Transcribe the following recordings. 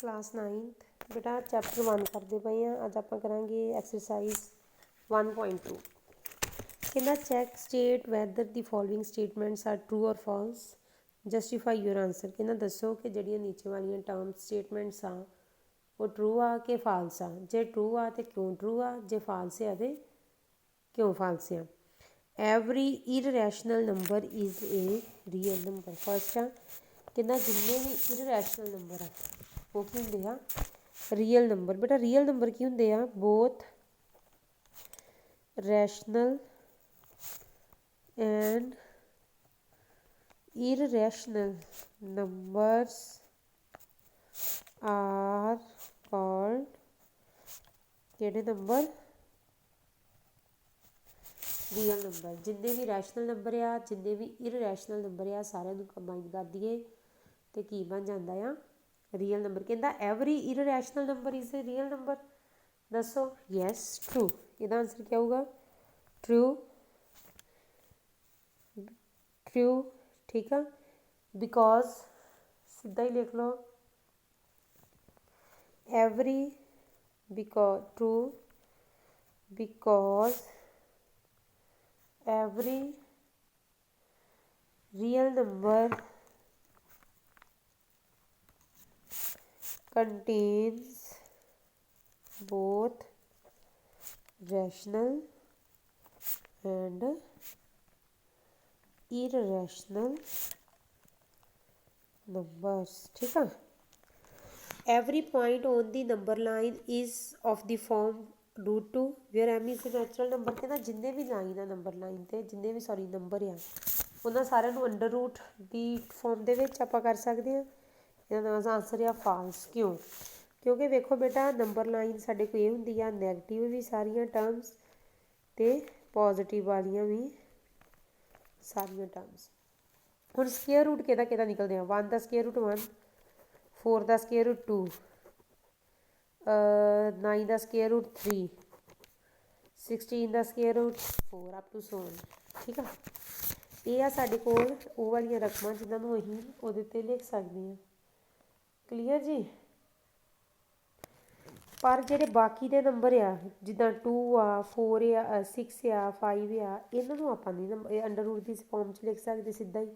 Class 9th बेटा chapter 1 करते पे हैं। अज आप करांगे एक्सरसाइज 1.2 कहना check state whether the following statements are true और फॉल्स जस्टिफाई योर आंसर। कहना दसो कि जड़ियाँ नीचे वाली टर्म स्टेटमेंट्स आ वो ट्रू आ कि फाल्स आ, जे ट्रू आ तो क्यों ट्रू आ, जे फाल्स आ तो क्यों फाल्स आ। Every irrational number is a real number. First आ कहना जिन्ने भी इररैशनल नंबर आ वो की होंगे आ रियल नंबर। बेटा रियल नंबर की होंगे आ both rational and irrational numbers are called केड़े नंबर रियल नंबर। जिन्ने भी रैशनल नंबर आ जिन्ने भी इररैशनल नंबर आ सारे कंबाइन कर दिए तो की बन जाता है रियल नंबर। कहता every irrational number is a real number. दसो यस ट्रू। इसका आंसर क्या होगा ट्रू ट्रू। ठीक है बिकॉज सीधा ही लिख लो every because true because every real number contains both rational and irrational numbers। ठीक है every point on the number line is of the form root 2 where m is a natural number। कहना जिन्ने भी line आ number line ते जिन्ने भी sorry number आ उन्होंने सारे अंडर रूट की फॉर्म के आप कर सकते हैं। इसका आंसर आ फाल्स। क्यों क्योंकि वेखो बेटा नंबर लाइन साढ़े को ये होंगी आ नैगेटिव भी सारिया टर्म्स तो पॉजिटिव वालिया भी सारिया टर्म्स। हुण स्केयर रूट कि निकलते हैं 1 का स्केयर रूट 1 4 का स्केयर रूट 2 9 का स्केयर रूट 3 16 का square root 4 up to so on. ठीक है ये आ साडे कोल वो वाली रकमां जिन्होंने असीं उहदे ते लिख सकते हैं। क्लीयर जी। पर ਜਿਹੜੇ ਬਾਕੀ ਦੇ ਨੰਬਰ ਆ ਜਿੱਦਾਂ 2 ਆ 4 ਆ 6 ਆ 5 ਆ ਇਹਨਾਂ ਨੂੰ ਆਪਾਂ ਨਹੀਂ ਅੰਡਰ ਰੂਟ ਦੀ ਫਾਰਮ 'ਚ ਲਿਖ ਸਕਦੇ ਸਿੱਧਾ ਹੀ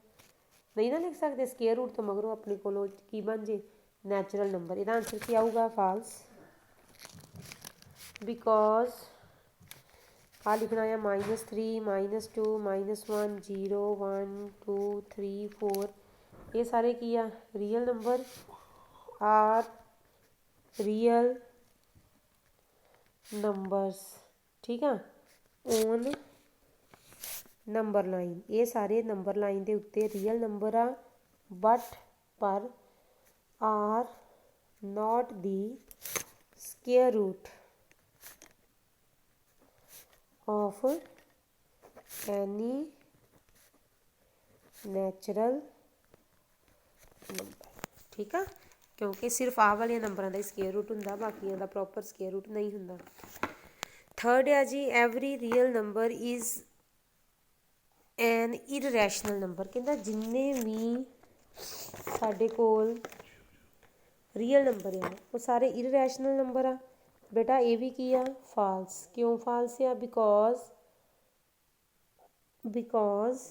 नहीं ना लिख सकते स्केयर रूट तो मगरों अपने को की बन जे नैचुरल नंबर। इसका आंसर क्या आऊगा फाल्स बिकॉज आ लिखना है -3 -2 -1 0 1 2 3 4 ये सारे की आ real number are real numbers. ठीक है ओन नंबर लाइन ये सारे नंबर लाइन के उत्ते रियल नंबर आ बट पर are not the square root of any natural number. ठीक है क्योंकि सिर्फ आ वाले नंबर का स्केयर रूट होंगे बाकियों का प्रॉपर स्केयर रूट नहीं होंगे। थर्ड है जी every real number is an irrational number. कहता जिन्ने भी साढ़े कोल रियल नंबर आ वो सारे इररैशनल नंबर आ। बेटा ये भी की आ फाल्स। क्यों फाल्स आ बिकॉज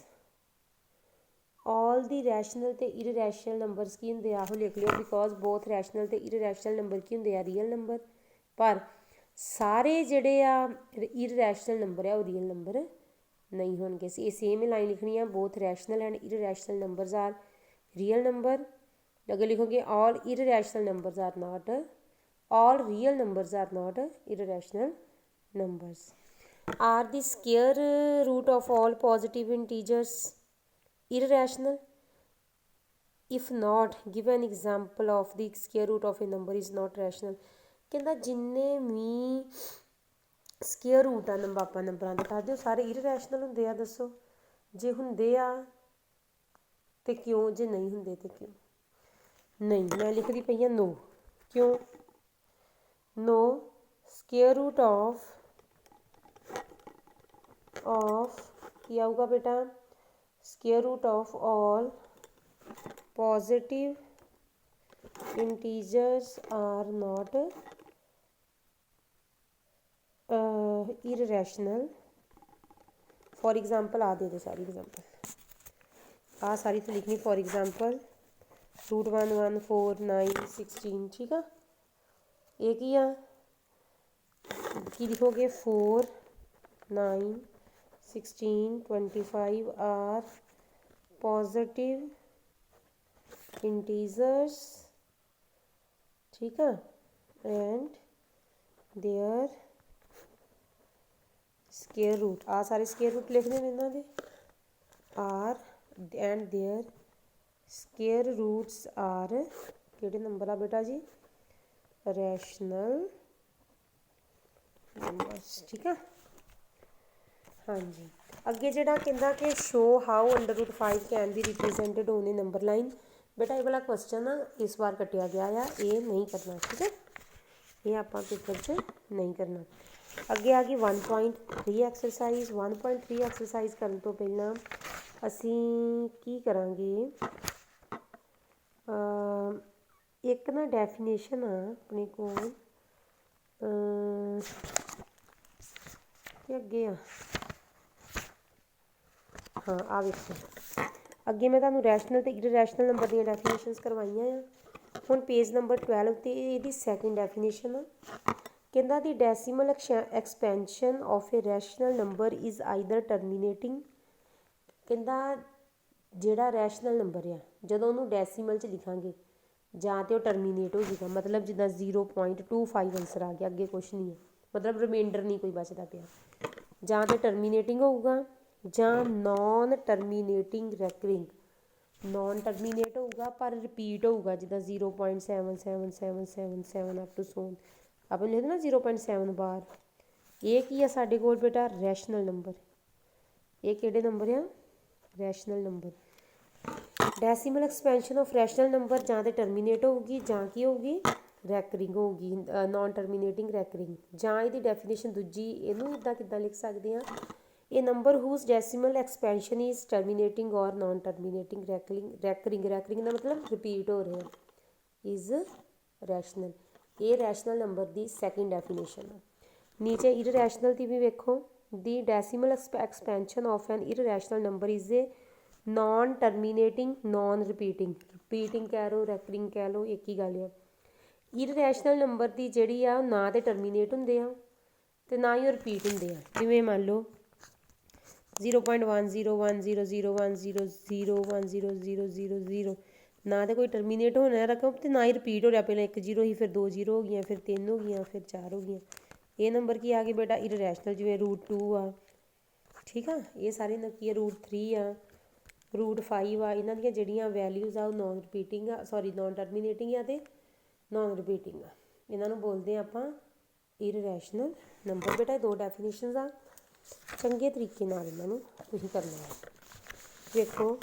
ऑल दी रैशनल तो इररैशनल नंबरस की होंगे आहो लिख लियो बिकॉज बोथ रैशनल तो इररैशनल नंबर की होंगे आ रियल नंबर पर सारे जड़े आ इररैशनल नंबर आ वो रियल नंबर नहीं होंगे। ये सेम लाइन लिखनी है both rational and irrational numbers are real number. अगर लिखोगे all irrational numbers are not all real numbers are not irrational numbers. Are the square root of all positive integers irrational if not give an example of the square root of a number is not rational. कहता जिन्ने भी square root आ number नंबरों के दस दो सारे irrational होंगे आ। दसो जे होंगे आ तो क्यों जे नहीं होंगे तो क्यों नहीं। मैं लिखती पई नो क्यों नो स्केयर रूट ऑफ की आऊगा बेटा square root of all positive integers are not irrational. For example आ दे दो सारी एग्जाम्पल, आ सारी तो लिखनी फॉर एग्जाम्पल √1 1 4 9 16, ठीक है। एक ही आ की लिखोगे 4 9 16 25 आर पॉजिटिव इंटीजर्स, ठीक है, एंड देयर स्केयर रूट, आ सारे स्केयर रूट लिख देने इन्हों के are and there square roots are किहड़े नंबर आ बेटा जी, रैशनल नंबर्स, ठीक है। हाँ जी, अगे जिहड़ा कहंदा कि show how √5 can be represented on A number line, बेटा ये वाला क्वेश्चन ना इस बार कटिया गया आ, ये नहीं करना, ठीक है, ये आप पेपर च नहीं करना। अगे आ गई 1.3 एक्सरसाइज। 1.3 एक्सरसाइज करने तो पहला असी की करांगे, एक ना डेफिनेशन आ अपने को अगे आ, हाँ आ देखो अगे मैं तुहानू रैशनल ते इररैशनल नंबर दी डेफिनेशनस करवाइयां आ। हुण पेज नंबर 12 ते इहदी सैकेंड डेफिनेशन आ, कहंदा the decimal expansion of a rational number is either terminating, कहंदा जिहड़ा रैशनल नंबर आ जदों उहनूं डेसीमल च लिखांगे जां ते ओह टर्मीनेट हो जाएगा, मतलब जिद्दां 0.25 आंसर आ गया, अगे कुछ नहीं है, मतलब रिमाइंडर नहीं कोई बचदा पिया, जां ते टर्मीनेटिंग होऊगा जां non terminating recurring, non terminate होगा पर रिपीट होगा, जिदा 0.777777 अप टू सोन आप लिखते ना 0.7 बार, ये की है साडे कोल बेटा रैशनल नंबर, ये किहड़े नंबर आ rational number. Decimal expansion of rational number जां ते टर्मीनेट होगी जां की होगी रैकरिंग होगी, नॉन टर्मीनेटिंग रैकरिंग, जां इहदी डेफिनेशन दूजी इहनूं इदां किदां लिख सकते हैं, a number whose decimal expansion is terminating और नॉन टर्मीनेटिंग रैकरिंग रैकरिंग का मतलब रिपीट हो रहे हैं, इज़ रैशनल, ये रैशनल नंबर की सैकेंड डेफिनेशन है। नीचे इररैशनल की भी वेखो, the decimal expansion of an irrational number is a non terminating non repeating, repeating कह लो रैकरिंग कह लो एक ही गल है। इररैशनल नंबर की जिहड़ी आ ना तो टर्मीनेट होंदे आ ते ना ही रिपीट होंदे आ, जिवें मान लो 0.101010001000 ना तो कोई टर्मीनेट होने रकम तो ना ही रिपीट हो रहा, पहले 1 0 ही फिर 2 0 हो गई फिर 3 हो गई फिर 4 हो गई, ये नंबर की आ गए बेटा इररैशनल, जिवें √2 आ, ठीक है, ये सारे की है √3 आ √5 आ, इन्हां दियां जिहड़ियां वैल्यूज़ आ नॉन रिपीटिंग आ, सॉरी नॉन टर्मीनेटिंग आ ते नॉन रिपीटिंग आ, इन्हां नूं बोलदे आपां इररैशनल नंबर। बेटा दो डेफिनेशनस आ, चंगे तरीके नाल इन्हां नूं तुसीं करना है। देखो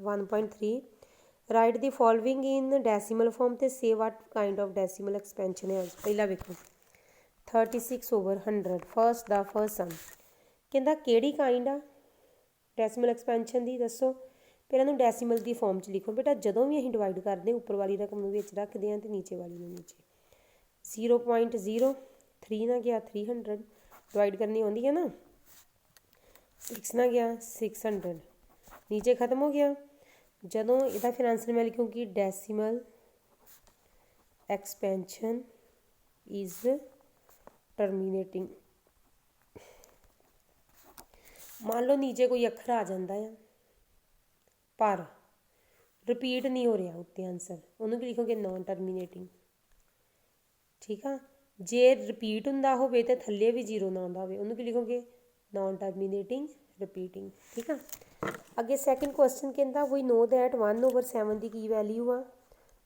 1.3 write the following in decimal form ते से what kind of decimal expansion है। पहला वेखो 36/100 फर्स्ट द फर्स्ट सम, कहंदा किहड़ी काइंड आ डेसीमल एक्सपेंशन दी दसो, फिर इहनूं डेसीमल दी फॉर्म च लिखो। बेटा जदों भी असीं डिवाइड करदे उपर वाली रकम नूं विच रखदे हां ते नीचे वाली नूं नीचे, 0.03 ना गया 300 डिवाइड करनी आउंदी है ना, 6 ना गया 600 नीचे खत्म हो गया। जदों इहदा फिर आंसर मैं लिखूँगी डेसीमल एक्सपेंशन इज़ टर्मीनेटिंग, मान लो नीचे कोई अखर आ जाता है पर रिपीट नहीं हो रहा उत्ते आंसर, उन्होंने की लिखोगे नॉन टर्मीनेटिंग, ठीक है। जे रिपीट होंदा होवे ते थल्ले भी 0 ना आंदा होवे, उन्होंने की लिखोगे नॉन टर्मीनेटिंग रिपीटिंग, ठीक है। अगे सैकेंड क्वेश्चन कहता वी नो दैट 1/7 की वैल्यू आ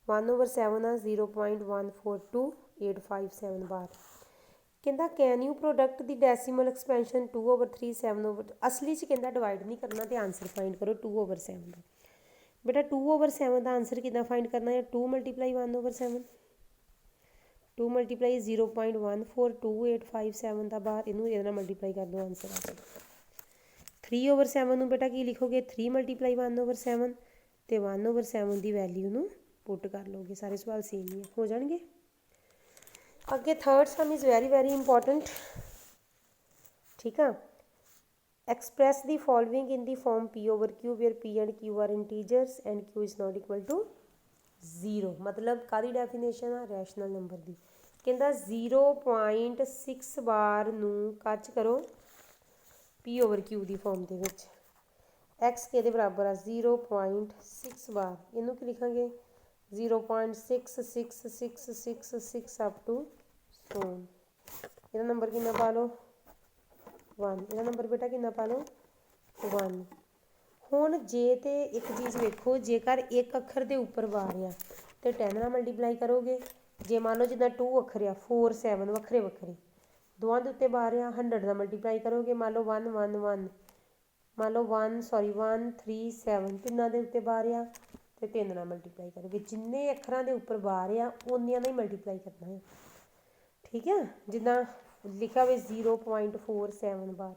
1/7 आ 0.142857 बार, कहता can you product the decimal expansion 2/3 7 असली च कहता डिवाइड नहीं करना तो आंसर फाइंड करो 2/7 का। बेटा 2/7 का आंसर कितना फाइंड करना है, 2 × 1/7 2 × 0.142857 का बार, इनू ये मल्टीप्लाई कर दो आंसर आ जाएगा। 3/7 बेटा की लिखोगे 3 × 1/7 तो 1/7 की वैल्यू नू पुट कर लोगे, सारे सवाल सेम ही हो जाएंगे। अगे third sum is very very important, ठीक है। Express the following in the form p over q where p and q are integers and q is not equal to 0। मतलब कादी डेफिनेशन आ रैशनल नंबर की, कहता 0.6 बार नू कच करो पी ओवर क्यू की form के विच, एक्स के बराबर आ 0.6 बार, इनू की लिखांगे 0.6666 अप टू सोन। ਇਹਦਾ नंबर कितना पा लो 1, ਇਹਦਾ नंबर बेटा कितना पा लो 1। ਹੁਣ जे तो एक चीज़ वेखो, जेकर एक अखर के उपर बार आ तो 10 ਨਾਲ मल्टीप्लाई करोगे, जे मान लो जिदा 2 अखर आ 4 7 ਵੱਖਰੇ ਵੱਖਰੇ, दोवां के उत्ते बार आ 100 ਨਾਲ मल्टीप्लाई करोगे, मान लो 1 1 1, मान लो 1 3 7, तिना के उत्ते बार आ तो 3 ਨਾਲ मल्टीप्लाई करोगे, जिन्ने अखरां के उपर बार आ उन्नियां ही मल्टीप्लाई करना है, ठीक है। जिदा लिखा हुआ 0.47 बार,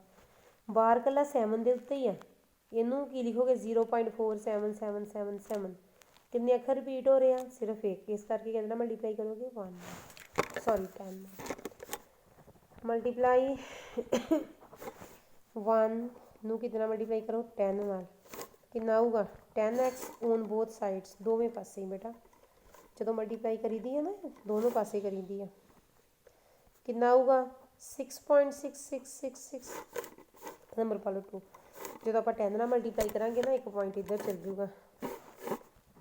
बार कला 7 के उत्ते ही आ, इनू की लिखोगे 0.4777, कितने अखर रिपीट हो रहे हैं सिर्फ एक, इस करके कहना मल्टीप्लाई करोगे 10 मल्टीप्लाई 1 नू कितना मल्टीप्लाई करो 10 नाल, कितना आऊगा 10x ऑन बोथ साइड्स, दोवें पासे ही बेटा जो मल्टीप्लाई करी दी है ना दोनों पासे करी दी है, कितना आऊगा 6.6666 नंबर पा लो 2। जो आप 10 ਨਾਲ मल्टीप्लाई करांगे ना एक पॉइंट इधर चल जूगा,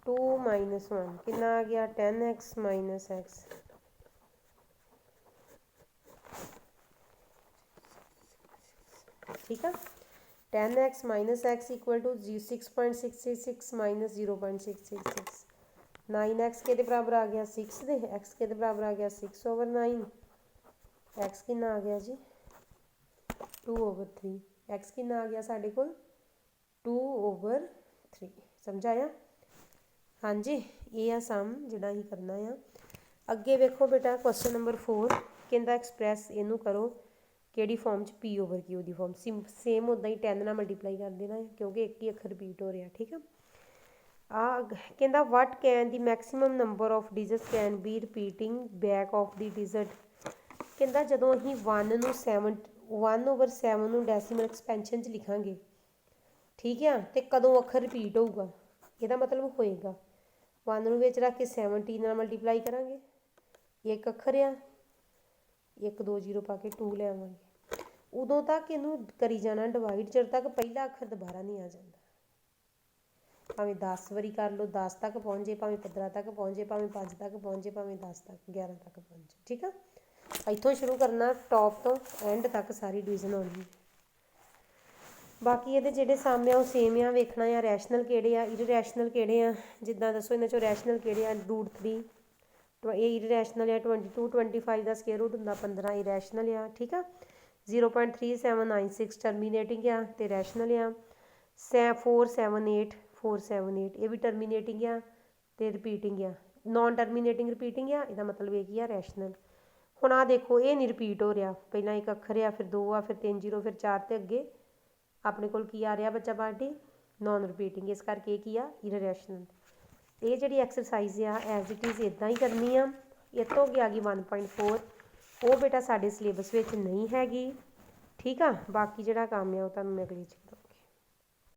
2 - 1 कितना आ गया 10x - x, ठीक है। 10x - x equal to 6.666 - 0.666, 9x के बराबर आ गया 6 दे, x के बराबर आ गया 6/9, x कितना आ गया जी 2/3, x कितना आ गया साढ़े को 2/3, समझ आया। हाँ जी, ये आ सम जिहड़ा ही करना है। अगे वेखो बेटा क्वेश्चन नंबर 4 कहता एक्सप्रैस इनू करो किहड़ी फॉर्म च पी ओवर क्यू की फॉर्म, सेम उदा ही 10 ਨਾਲ मल्टीप्लाई कर देना है क्योंकि एक ही अखर रिपीट हो रहा, ठीक है। कहता what can the maximum number of digits can be repeating back of the digit, कहता जदों असीं 1/7 डैसीमल एक्सपेंशन च लिखांगे, ठीक है, तो कदों अखर रिपीट होगा, यदा मतलब होएगा 1 ਨੂੰ ਵਿੱਚ रख के 17 ਨਾਲ मल्टीप्लाई करांगे, एक अखर आ 1 2 0 पा के 2 ले आवांगे, उदों तक इनू करी जाना डिवाइड जब तक पहला अखर दोबारा नहीं आ जाता, भावें 10 वारी कर लो 10 तक पहुँच जाए, भावें 15 तक पहुँच जाए, भावें 5 तक पहुँच जाए, भावें 10 तक 11 तक पहुँच जाए, ठीक है। इत्थों शुरू करना टॉप तो एंड तक सारी डिवीजन होनी। बाकी ये जोड़े सामने वो सेम आ, वेखना आ रैशनल किहड़े आ इररैशनल किहड़े आ, जिद्दां दसो इन्हां चों रैशनल किहड़े आ, √3 ये इररैशनल आ, 22 25 का स्केयर रूट हुंदा 15 इररैशनल आ, ठीक है। 0.3796 टर्मीनेटिंग आ ते रैशनल आ, 478 ये भी टर्मीनेटिंग आ ते रिपीटिंग आ, नॉन टर्मीनेटिंग रिपीटिंग आ, इसदा मतलब एक ही आ रैशनल। हुण आ देखो ये नहीं रिपीट हो रहा, पहला एक अखर आ फिर 2 आ फिर 3 0 फिर 4 तो अगे अपने कोल की आ रहा बच्चा पार्टी नॉन रिपीटिंग, इस करके की आ इररैशनल। ये जी एक्सरसाइज आ एज इट इज़ इदा ही करनी आ। इस तो अगे आ गई 1.4, वो बेटा साडे सिलेबस में नहीं हैगी, ठीक आ। बाकी जो काम है वो तुहानूं मैं अगली च